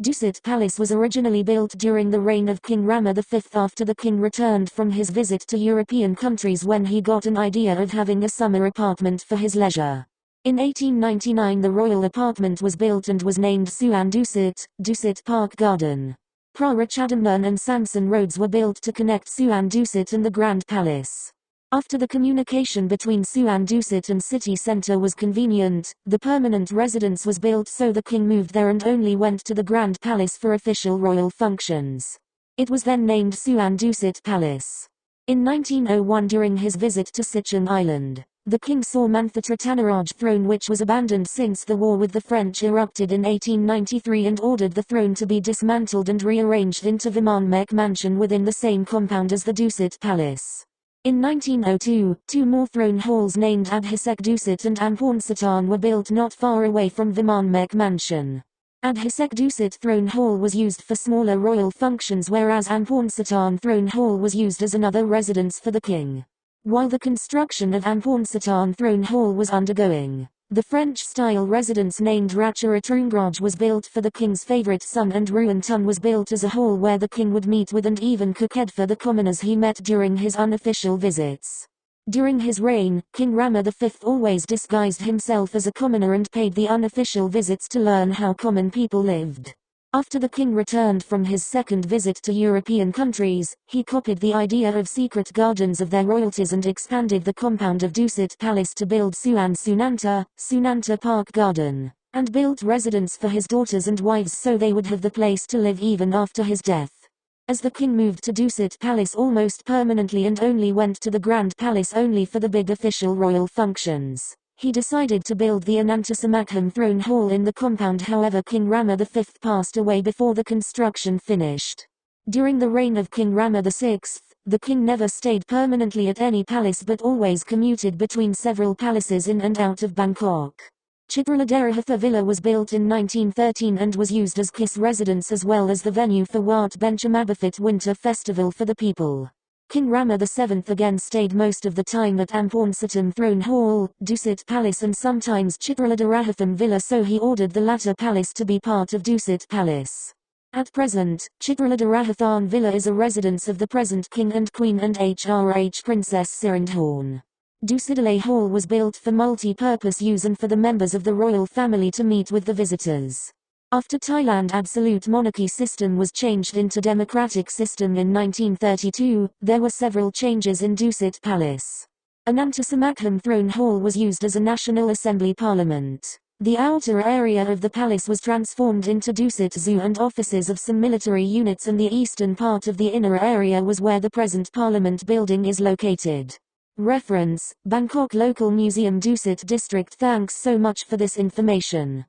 Dusit Palace was originally built during the reign of King Rama V after the king returned from his visit to European countries when he got an idea of having a summer apartment for his leisure. In 1899 the royal apartment was built and was named Suan Dusit, Dusit Park Garden. Prarachadamnern and Samson roads were built to connect Suan Dusit and the Grand Palace. After the communication between Suan Dusit and city centre was convenient, the permanent residence was built so the king moved there and only went to the Grand Palace for official royal functions. It was then named Suan Dusit Palace. In 1901 during his visit to Sichuan Island, the king saw Manthatratanaraj throne which was abandoned since the war with the French erupted in 1893 and ordered the throne to be dismantled and rearranged into Vimanmek mansion within the same compound as the Dusit Palace. In 1902, two more throne halls named Adhisek Dusit and Ampornsatan were built not far away from Vimanmek mansion. Adhisek Dusit throne hall was used for smaller royal functions whereas Ampornsatan throne hall was used as another residence for the king. While the construction of Ampornsatan throne hall was undergoing, the French-style residence named Ratcharatungraj was built for the king's favorite son and Ruantun was built as a hall where the king would meet with and even cooked for the commoners he met during his unofficial visits. During his reign, King Rama V always disguised himself as a commoner and paid the unofficial visits to learn how common people lived. After the king returned from his second visit to European countries, he copied the idea of secret gardens of their royalties and expanded the compound of Dusit Palace to build Suan Sunanta Park Garden, and built residence for his daughters and wives so they would have the place to live even after his death. As the king moved to Dusit Palace almost permanently and only went to the Grand Palace only for the big official royal functions, he decided to build the Anantasamakham throne hall in the compound. However, King Rama V passed away before the construction finished. During the reign of King Rama VI, the king never stayed permanently at any palace but always commuted between several palaces in and out of Bangkok. Chitraladerahatha Villa was built in 1913 and was used as Kiss residence as well as the venue for Wat Benchamabafit Winter Festival for the people. King Rama VII again stayed most of the time at Ampornsatam Throne Hall, Dusit Palace and sometimes Chitraladerahatham Villa, so he ordered the latter palace to be part of Dusit Palace. At present, Chitraladerahathan Villa is a residence of the present King and Queen and HRH Princess Sirindhorn. Dusidale Hall was built for multi-purpose use and for the members of the royal family to meet with the visitors. After Thailand absolute monarchy system was changed into democratic system in 1932, there were several changes in Dusit Palace. Anantasamakham Throne Hall was used as a National Assembly Parliament. The outer area of the palace was transformed into Dusit Zoo and offices of some military units, and the eastern part of the inner area was where the present Parliament building is located. Reference: Bangkok Local Museum Dusit District. Thanks so much for this information.